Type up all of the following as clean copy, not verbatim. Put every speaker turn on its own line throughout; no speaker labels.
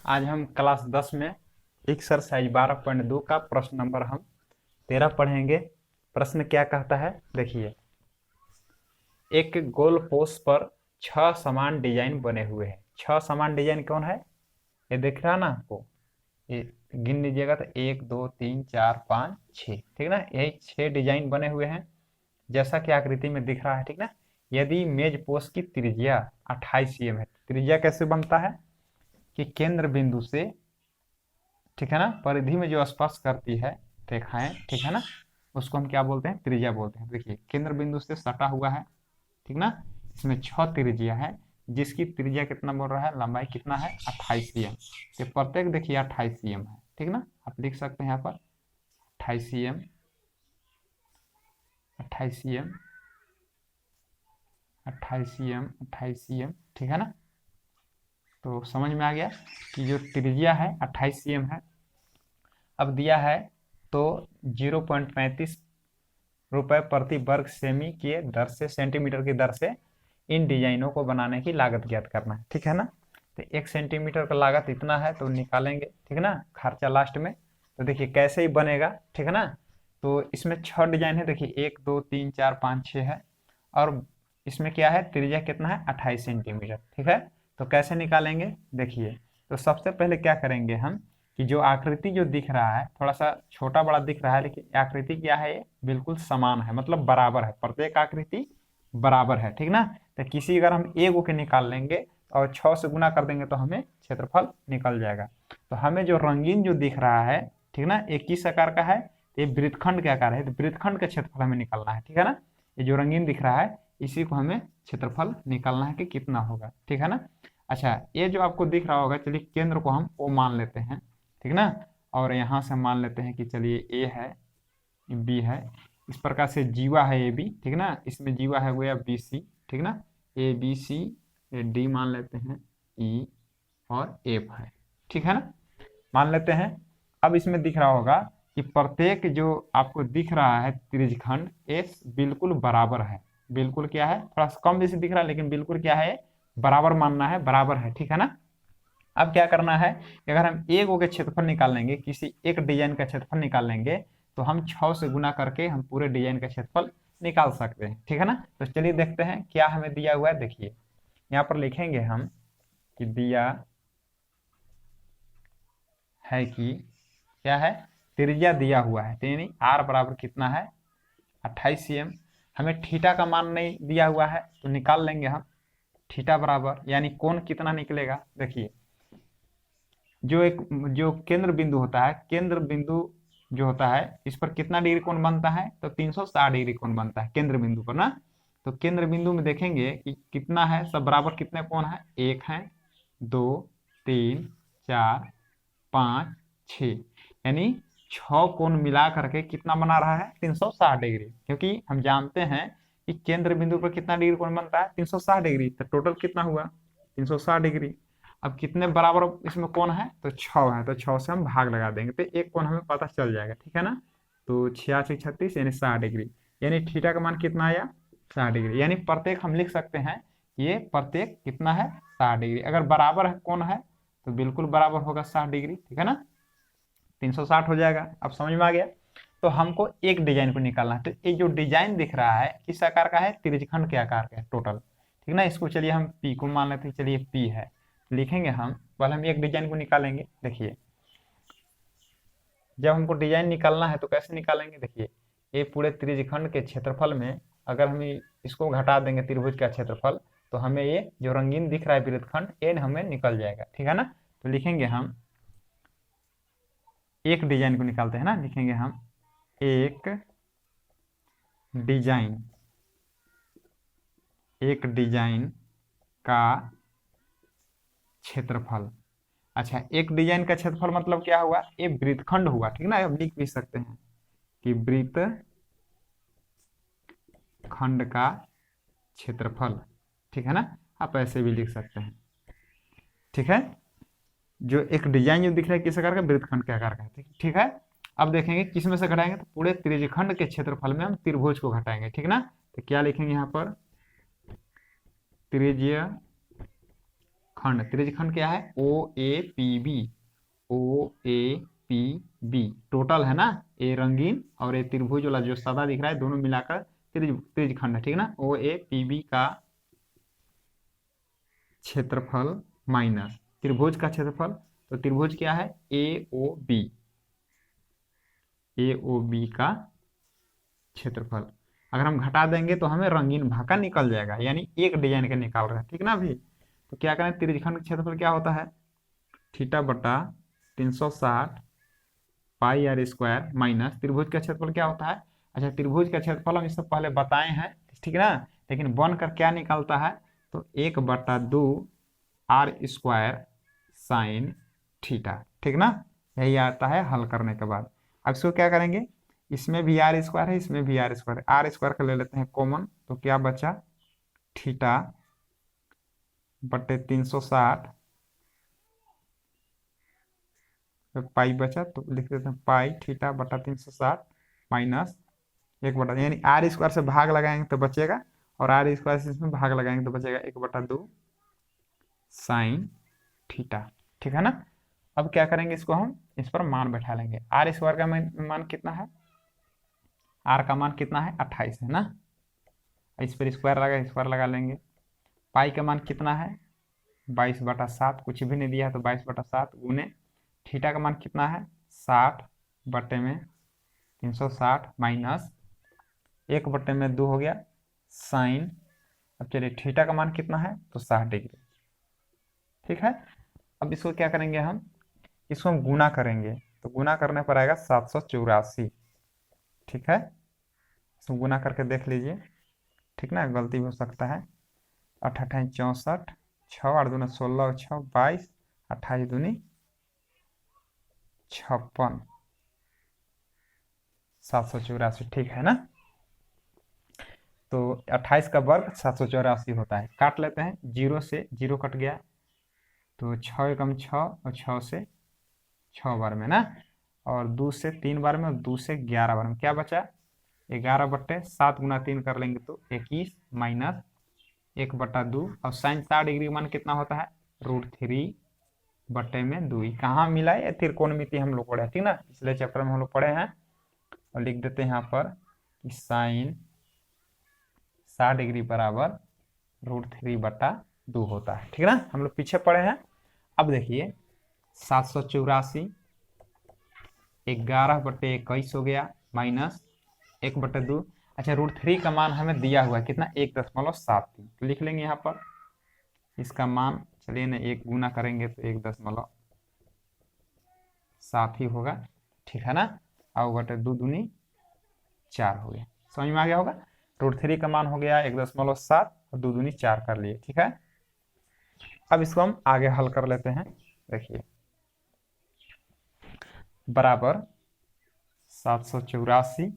आज हम क्लास 10 में एक्सरसाइज 12.2 का प्रश्न नंबर हम 13 पढ़ेंगे। प्रश्न क्या कहता है, देखिए। एक गोल पोस्ट पर 6 समान डिजाइन बने हुए हैं। 6 समान डिजाइन कौन है, ये दिख रहा ना आपको। ये गिन लीजिएगा तो 1 2 3 4 5 6, ठीक ना। यही 6 डिजाइन बने हुए हैं जैसा कि आकृति में दिख रहा है, ठीक ना। यदि मेज पोस्ट की त्रिज्या 28 cm है, त्रिज्या कैसे बनता है कि केंद्र बिंदु से, ठीक है ना, परिधि में जो स्पर्श करती है रेखाएं, ठीक है ना, उसको हम क्या बोलते हैं, त्रिज्या बोलते हैं। देखिए केंद्र बिंदु से सटा हुआ है, ठीक ना। इसमें 6 त्रिज्या है जिसकी त्रिज्या कितना बोल रहा है, लंबाई कितना है 28 cm। तो प्रत्येक देखिए 28 cm है, ठीक ना। आप लिख सकते हैं यहाँ पर 28 cm, 28 cm, 28 cm, 28 cm, ठीक है ना। तो समझ में आ गया कि जो त्रिज्या है 28 cm है। अब दिया है तो 0.35 रुपए प्रति वर्ग सेमी के दर से, सेंटीमीटर की दर से इन डिजाइनों को बनाने की लागत ज्ञात करना है, ठीक है ना। तो 1 सेंटीमीटर का लागत इतना है तो निकालेंगे, ठीक है ना, खर्चा लास्ट में। तो देखिए कैसे ही बनेगा, ठीक है ना। तो इसमें 6 डिजाइन है, देखिए 1 2 3 4 5 6 है। और इसमें क्या है, त्रिज्या कितना है 28 सेंटीमीटर, ठीक है। तो कैसे निकालेंगे, देखिए। तो सबसे पहले क्या करेंगे हम कि जो आकृति जो दिख रहा है थोड़ा सा छोटा बड़ा दिख रहा है, लेकिन आकृति क्या है, ये बिल्कुल समान है, मतलब बराबर है, प्रत्येक आकृति बराबर है, ठीक ना। तो किसी अगर हम एक के निकाल लेंगे और 6 से गुना कर देंगे तो हमें क्षेत्रफल निकल जाएगा। तो हमें जो रंगीन जो दिख रहा है, ठीक ना, ये किस आकार का है, ये वृत्तखंड के आकार है। तो वृत्तखंड का क्षेत्रफल हमें निकालना है, ठीक है ना। ये जो रंगीन दिख रहा है इसी को हमें क्षेत्रफल निकालना है कि कितना होगा, ठीक है ना। अच्छा, ये जो आपको दिख रहा होगा, चलिए केंद्र को हम ओ मान लेते हैं, ठीक ना। और यहाँ से मान लेते हैं कि चलिए ए है, बी है, इस प्रकार से जीवा है ए बी, ठीक ना। इसमें जीवा है गया बी सी, ठीक ना। ए बी सी, डी मान लेते हैं, ई और एफ है, ठीक है ना, मान लेते हैं। अब इसमें दिख रहा होगा कि प्रत्येक जो आपको दिख रहा है त्रिज्यखंड एस बिल्कुल बराबर है। बिल्कुल क्या है, थोड़ा सा कम जैसे दिख रहा है लेकिन बिल्कुल क्या है, बराबर मानना है, बराबर है, ठीक है ना। अब क्या करना है कि अगर हम एक के क्षेत्रफल निकाल लेंगे, किसी एक डिजाइन का क्षेत्रफल निकाल लेंगे, तो हम 6 से गुना करके हम पूरे डिजाइन का क्षेत्रफल निकाल सकते हैं, ठीक है ना। तो चलिए देखते हैं क्या हमें दिया हुआ है। देखिए यहाँ पर लिखेंगे हम कि दिया है कि क्या है, त्रिज्या दिया हुआ है, तो यानी आर बराबर कितना है 28 cm। हमें थीटा का मान नहीं दिया हुआ है तो निकाल लेंगे हम थीटा बराबर, यानी कोण कितना निकलेगा। देखिए जो केंद्र बिंदु होता है, केंद्र बिंदु जो होता है इस पर कितना डिग्री कोण बनता है, तो 360 डिग्री कोण बनता है केंद्र बिंदु पर ना। तो केंद्र बिंदु में देखेंगे कि कितना है, सब बराबर कितने कोण है, 1 है, 2 3 4 5 6, यानी 6 कोण मिला करके कितना बना रहा है 360 डिग्री। क्योंकि हम जानते हैं कि केंद्र बिंदु पर कितना डिग्री कोण बनता है 360 डिग्री, तो टोटल कितना हुआ 360 डिग्री। अब कितने बराबर इसमें कोण है, तो 6 है, तो 6 से हम भाग लगा देंगे तो एक कोण हमें पता चल जाएगा, ठीक है ना। तो 86 36 यानी 60 डिग्री, यानी थीटा का मान कितना आया 60 डिग्री। यानी प्रत्येक हम लिख सकते हैं ये प्रत्येक कितना है 60 डिग्री। अगर बराबर है कोण है तो बिल्कुल बराबर होगा 60 डिग्री, ठीक है ना, 360 हो जाएगा। अब समझ में आ गया। तो हमको एक डिजाइन को निकालना है, तो ये जो डिजाइन दिख रहा है किस आकार का है, त्रिज्यखंड के आकार का है टोटल, ठीक ना। इसको चलिए हम पी को मान लेते हैं, चलिए पी है, लिखेंगे हम, पहले हम एक डिजाइन को निकालेंगे। देखिए जब हमको डिजाइन निकालना है तो कैसे निकालेंगे, देखिए ये पूरे त्रिज्यखंड के क्षेत्रफल में अगर हम इसको घटा देंगे त्रिभुज का क्षेत्रफल, तो हमें ये जो रंगीन दिख रहा है वृत्तखंड ये हमें निकल जाएगा, ठीक है ना। तो लिखेंगे हम एक डिजाइन को निकालते हैं ना, लिखेंगे हम एक डिजाइन, एक डिजाइन का क्षेत्रफल। अच्छा, एक डिजाइन का क्षेत्रफल मतलब क्या हुआ, ये वृत्तखंड हुआ, ठीक ना। हम लिख भी सकते हैं कि वृत्तखंड का क्षेत्रफल, ठीक है ना, आप ऐसे भी लिख सकते हैं, ठीक है। जो एक डिजाइन जो दिख रहा है किस आकार का, वृत्तखंड के आकार का है, ठीक है। अब देखेंगे किस में से घटाएंगे, तो पूरे त्रिज्यखंड के क्षेत्रफल में हम त्रिभुज को घटाएंगे, ठीक ना। तो क्या लिखेंगे यहाँ पर, त्रिज्यखंड खंड, त्रिज्य खंड क्या है, O A P B, O A P B total है ना, ए रंगीन और ए त्रिभुज वाला जो सादा दिख रहा है, दोनों मिलाकर त्रिज्य खंड है, ठीक ना। ओ ए पी बी का क्षेत्रफल माइनस त्रिभुज का क्षेत्रफल, तो त्रिभुज क्या है, ए ओ बी, ए ओ बी का क्षेत्रफल। अगर हम घटा देंगे तो हमें रंगीन भाग का निकल जाएगा, यानी एक डिजाइन का निकाल रहे हैं, ठीक ना अभी। तो क्या करें, त्रिज्यखंड का क्षेत्रफल क्या होता है, थीटा बटा 360 पाई आर स्क्वायर माइनस त्रिभुज का क्षेत्रफल क्या होता है। अच्छा, त्रिभुज का क्षेत्रफल हम इससे पहले बताए हैं, ठीक ना, लेकिन बनकर क्या निकलता है, तो 1/2 आर स्क्वायर साइन थीटा, ठीक ना। यही आता है हल करने के बाद। अब इसको क्या करेंगे, इसमें भी आर स्क्वायर है, इसमें भी आर स्क्वायर है, आर स्क्वायर का ले लेते हैं कॉमन, तो क्या बचा, थीटा बटे 360 पाई बचा, तो लिख देते हैं पाई थीटा बटा 360 माइनस 1/2, यानी आर स्क्वायर से भाग लगाएंगे तो बचेगा, और आर स्क्वायर से इसमें भाग लगाएंगे तो बचेगा 1/2 साइन थीटा, ठीक है ना। अब क्या करेंगे, इसको हम इस पर मान बैठा लेंगे। आर स्क्वायर का मान कितना है, आर का मान कितना है, 28 है ना, इस पर स्क्वायर लगा लेंगे। पाई का मान कितना है, 22/7, कुछ भी नहीं दिया तो 22/7 गुने थीटा का मान कितना है, 60 बटे में 360 माइनस 1/2 हो गया साइन। अब चलिए थीटा का मान कितना है, तो 60 डिग्री, ठीक है। अब इसको क्या करेंगे, हम इसको हम गुना करेंगे, तो गुना करने पर आएगा 784, ठीक है। इसको गुना करके देख लीजिए, ठीक ना, गलती हो सकता है। 8 8 64, 6 8 दूना 16 6 22, 28 दूनी 56, 784, ठीक है ना। तो 28 का वर्ग 784 होता है। काट लेते हैं, 0 से 0 कट गया, तो 6 एकम 6 और 6 से 6 बार में ना, और 2 से 3 बार में, और 2 से 11 बार में क्या बचा, 11/7 गुना 3 कर लेंगे तो 21 माइनस 1/2, और साइन 60 डिग्री मान कितना होता है, √3/2। कहाँ मिला है, त्रिकोणमिति हम लोग पढ़े हैं, ठीक ना, पिछले चैप्टर में हम लोग पढ़े हैं। और लिख देते हैं यहाँ पर कि साइन 60 डिग्री बराबर √3/2 होता है, ठीक ना, हम लोग पीछे पढ़े हैं। अब देखिए 784 11/21 हो गया माइनस 1/2। अच्छा, √3 का मान हमें दिया हुआ है कितना, 1.73, तो लिख लेंगे यहाँ पर इसका मान, चलिए ना, एक गुना करेंगे तो 1.7 ही होगा, ठीक है ना। और बटे 2 दूनी 4 हो गया, समझ में आ गया होगा। √3 का मान हो गया 1.7 और 2 दूनी 4 कर लिए, ठीक है। अब इसको हम आगे हल कर लेते हैं, देखिए बराबर 784,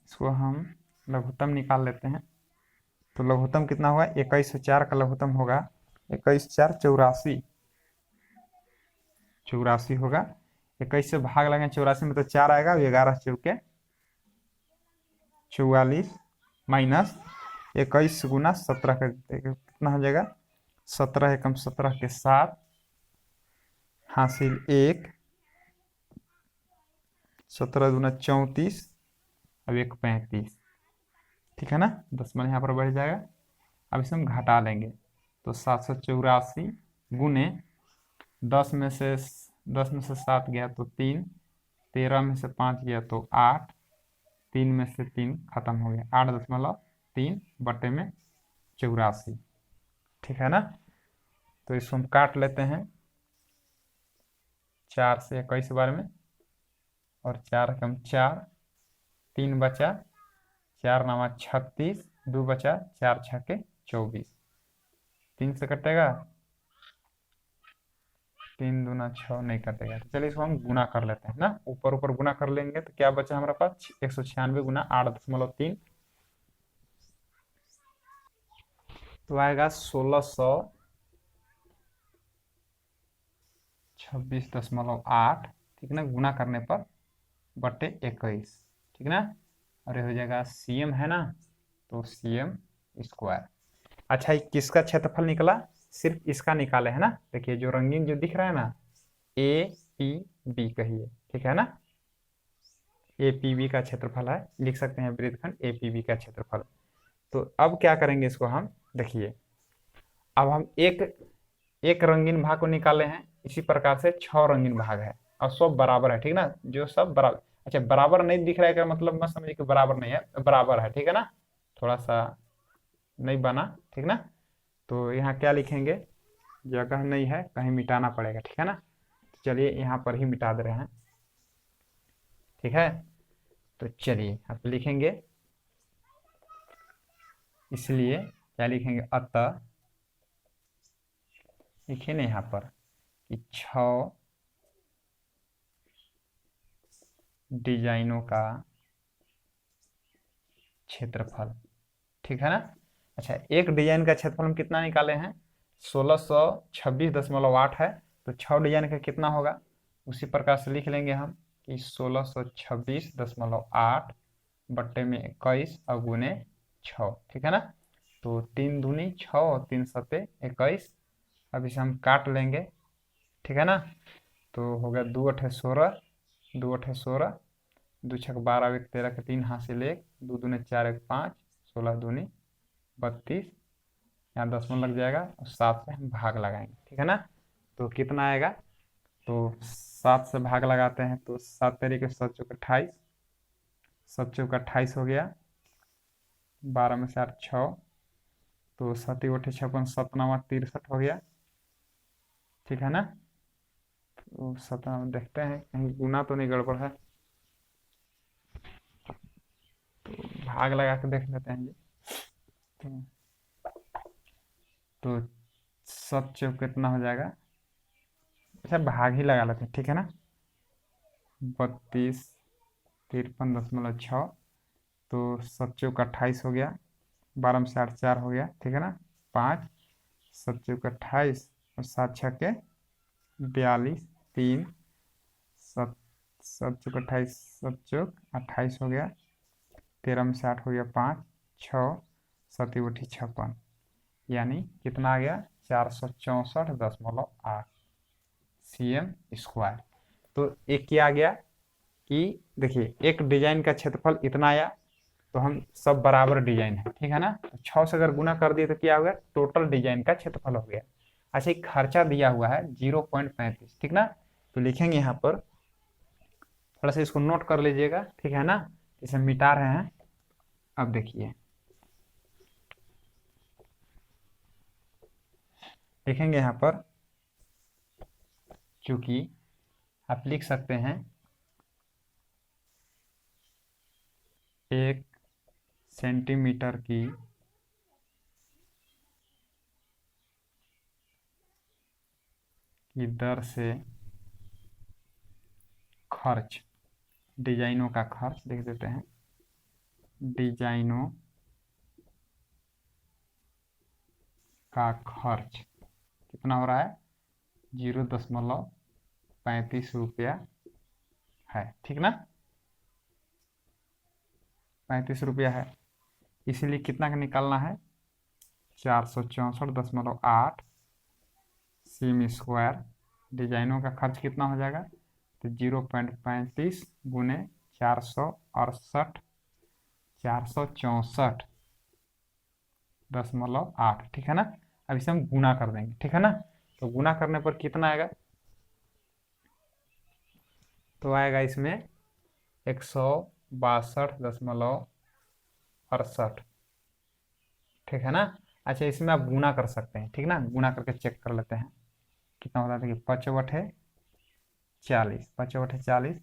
इसको हम लघुत्तम निकाल लेते हैं, तो लघुत्तम कितना होगा, 21 और 4 का लघुत्तम होगा 21 4 84, 84 होगा। 21 से भाग लगे 84 में तो 4 आएगा, 11 चौके 44 माइनस 21 गुना 17 कर कितना हो जाएगा, 17 एकम 17 के 7 हासिल 1, 17 दूना 34, अब 1 35, ठीक है ना, दशमलव यहाँ पर बढ़ जाएगा। अब इसे हम घटा लेंगे, तो 784 गुने 10 में से 7 गया तो 3, 13 में से 5 गया तो 8, 3 में से 3 खत्म हो गया, 8.3 बटे में 84, ठीक है ना। तो इसको हम काट लेते हैं, 4 से 21 बार में, और 4 कम 4, 3 बचा, 4 नामा 36, 2 बचा, 4 छके 24, 3 से कटेगा, 3 दूना 6 नहीं कटेगा, तो चलिए इसको हम गुना कर लेते हैं ना, ऊपर ऊपर गुना कर लेंगे तो क्या बचा हमारे पास, 196 गुना 8.3, तो आएगा 1626.8, ठीक ना, गुना करने पर बटे 21, ठीक ना, और ये हो जाएगा सीएम है ना, तो सीएम स्क्वायर। अच्छा, ये किसका क्षेत्रफल निकला? सिर्फ इसका निकाले है ना। देखिए जो रंगीन जो दिख रहा है ना, ए पी बी कहिए, ठीक है ना। ए पी बी का क्षेत्रफल है, लिख सकते हैं वृत्तखंड ए पी बी का क्षेत्रफल। तो अब क्या करेंगे इसको हम, देखिए अब हम एक एक रंगीन भाग को निकाले हैं, इसी प्रकार से 6 रंगीन भाग है और सब बराबर है, ठीक ना, जो सब बराबर। अच्छा, बराबर नहीं दिख रहा है का मतलब मत समझिए कि बराबर नहीं है, बराबर है, ठीक है ना। थोड़ा सा नहीं बना, ठीक ना। तो यहाँ क्या लिखेंगे, जगह नहीं है, कहीं मिटाना पड़ेगा, ठीक है ना। तो चलिए यहाँ पर ही मिटा दे रहे हैं, ठीक है। तो चलिए आप लिखेंगे, इसलिए क्या लिखेंगे, अतः लिखिए ना यहाँ पर कि 6 डिजाइनों का क्षेत्रफल, ठीक है ना। अच्छा, एक डिजाइन का क्षेत्रफल हम कितना निकाले हैं, 1626.8 है। तो 6 डिजाइन का कितना होगा, उसी प्रकार से लिख लेंगे हम कि 1626.8 बट्टे में 21 और गुने 6, ठीक है ना। तो 3 दूनी 6 और 3 सते 21। अब इसे हम काट लेंगे, ठीक है ना। तो हो गया 2 अठे 16, 2 अठे 16, 2 छक 12 एक 13 के 3 हासिल 1, 2 दूने 4 एक 5, 16 दूनी 32। यहाँ 10 लग जाएगा और 7 से हम भाग लगाएंगे, ठीक है ना। तो कितना आएगा, तो 7 से भाग लगाते हैं तो 7 तरीके 7 चौक 28, 7 चौक 28 हो गया, 12 में से 8 6, तो 7 × 8 = 56, 7 × 9 = 63 हो गया, ठीक है ना। तो 7 देखते हैं कहीं गुना तो नहीं गड़बड़ है, तो भाग लगा के देख लेते हैं जी। तो 7 चौक कितना हो जाएगा, अच्छा भाग ही लगा लेते हैं, ठीक है ना। 32 53.6, तो 7 चौक 28 हो गया, 12 में से 8 4 हो गया, ठीक है ना। 5, 7 चौक 28 और 7 छके 42, 3, 7 7 चौक 28, 7 चौक 28 हो गया, 13 में से 8 हो गया 5, 6, 7 × 8 = 56, यानी कितना आ गया, 464.8 cm²। तो एक क्या आ गया कि देखिए एक डिजाइन का क्षेत्रफल इतना आया, तो हम सब बराबर डिजाइन है, ठीक है ना। तो 6 से अगर गुना कर दिए तो क्या हो गया, टोटल डिजाइन का क्षेत्रफल हो गया। अच्छा, एक खर्चा दिया हुआ है 0.35, ठीक ना। तो लिखेंगे यहाँ पर, थोड़ा सा इसको नोट कर लीजिएगा, ठीक है ना। इसे मिटा रहे हैं, अब देखिए लिखेंगे यहाँ पर, चूंकि आप लिख सकते हैं 1 सेंटीमीटर की दर से खर्च, डिजाइनों का खर्च देख देते हैं, डिजाइनों का खर्च कितना हो रहा है, 0.35 रुपया है, ठीक ना। 35 रुपया है, इसीलिए कितना का निकालना है, 464.8 cm²। डिजाइनों का खर्च कितना हो जाएगा, तो 0.35 गुने 464.8, ठीक है ना। अब इसे हम गुना कर देंगे, ठीक है ना। तो गुना करने पर कितना आएगा, तो आएगा इसमें 162.68, ठीक है ना। अच्छा, इसमें आप गुना कर सकते हैं, ठीक ना, गुना करके चेक कर लेते हैं कितना होता है। देखिए 5 × 8 = 40, 5 × 8 = 40,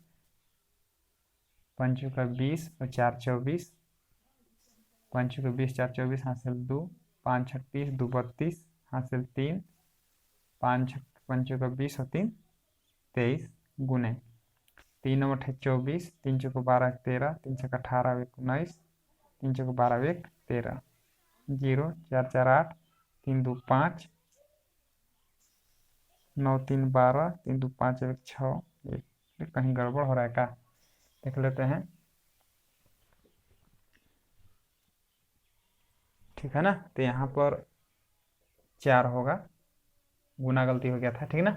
5 × 20 और 4 × 24, 5 × 20 4 × 24 हासिल 2, 5 × 30 2 × 32 हासिल 3, 5 × 20 और 3 23 गुने 3 × 8 = 24, 3 × 12 = 13, 3 × 18 = 19, 3 × 12 = 13, 0 4 4 8, 3 2 5, 9 3 12, 3 2 5 1 6, कहीं गड़बड़ हो रहा है क्या, देख लेते हैं, ठीक है ना। तो यहाँ पर 4 होगा, गुना गलती हो गया था, ठीक ना।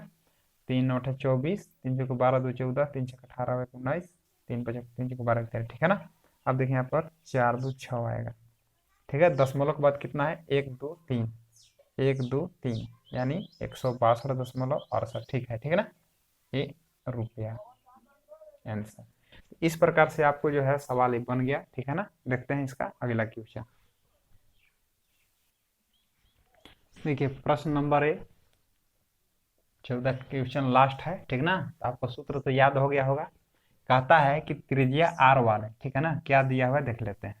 3 9 है 24, 3 चौके 12 2 14, 3 छक 18 19, 3 5 3 चौके 12 13, ठीक है ना। अब देखिए यहाँ पर 4 2 6 आएगा, ठीक है। दशमलव के बाद कितना है, 1 2 3, 1 2 3, यानी 162.68, ठीक है ना। ये रुपया आंसर। इस प्रकार से आपको जो है सवाल बन गया, ठीक है ना। देखते हैं इसका अगला क्वेश्चन। देखिए प्रश्न नंबर 14 क्वेश्चन लास्ट है, ठीक ना। तो आपको सूत्र तो याद हो गया होगा। कहता है कि त्रिज्या आर वाले, ठीक है ना, क्या दिया हुआ है देख लेते हैं।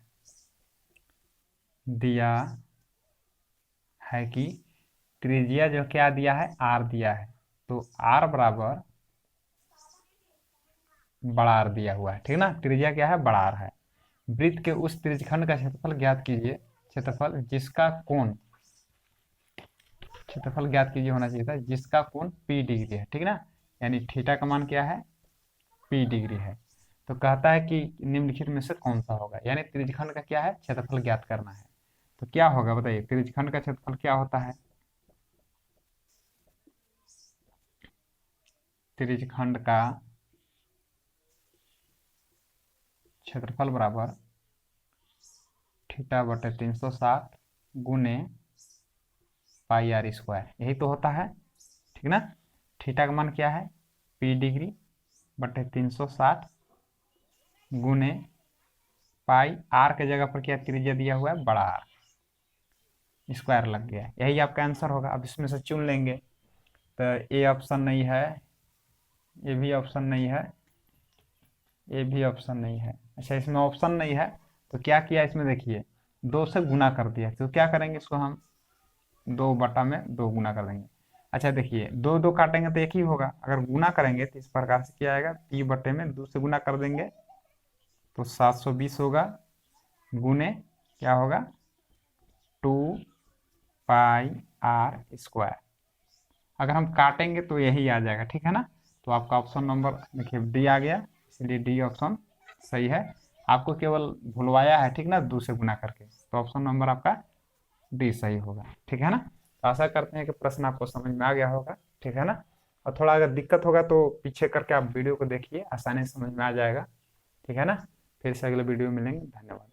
दिया है कि त्रिज्या जो क्या दिया है, आर दिया है, तो आर बराबर बड़ा आर दिया हुआ है, ठीक ना। त्रिज्या क्या है, बड़ा आर है। वृत्त के उस त्रिज्यखंड का क्षेत्रफल ज्ञात कीजिए, क्षेत्रफल जिसका कोण, क्षेत्रफल ज्ञात कीजिए होना चाहिए था, जिसका कोण P डिग्री है, ठीक ना। यानी थीटा का मान क्या है, P डिग्री है। तो कहता है कि निम्नलिखित में से कौन सा होगा, यानी त्रिज्यखंड का क्या है, क्षेत्रफल ज्ञात करना है। तो क्या होगा बताइए, त्रिज्यखंड का क्षेत्रफल क्या होता है, त्रिज्यखंड का क्षेत्रफल बराबर थीटा बटे 360 गुने पाई आर स्क्वायर, यही तो होता है, ठीक ना। थीटा का मान क्या है, P डिग्री बटे 360 गुने पाई, आर के जगह पर क्या त्रिज्या दिया हुआ है, बड़ा आर, स्क्वायर लग गया, यही आपका आंसर होगा। अब इसमें से चुन लेंगे, तो ए ऑप्शन नहीं है, ये भी ऑप्शन नहीं है, ये भी ऑप्शन नहीं है। अच्छा इसमें ऑप्शन नहीं है तो क्या किया, इसमें देखिए 2 से गुना कर दिया, तो क्या करेंगे इसको हम 2 बटा में 2 गुना कर देंगे। अच्छा देखिए 2 2 काटेंगे तो एक ही होगा, अगर गुना करेंगे तो इस प्रकार से क्या आएगा, P बटे में 2 से गुना कर देंगे तो 720 होगा, गुने क्या होगा 2 पाई आर स्क्वायर। अगर हम काटेंगे तो यही आ जाएगा, ठीक है ना। तो आपका ऑप्शन नंबर देखिए डी आ गया, इसलिए डी ऑप्शन सही है। आपको केवल भुलवाया है, ठीक ना, 2 से गुना करके, तो ऑप्शन नंबर आपका डी सही होगा, ठीक है ना। तो आशा करते हैं कि प्रश्न आपको समझ में आ गया होगा, ठीक है ना। और थोड़ा अगर दिक्कत होगा तो पीछे करके आप वीडियो को देखिए, आसानी से समझ में आ जाएगा, ठीक है ना। फिर से अगले वीडियो में मिलेंगे, धन्यवाद।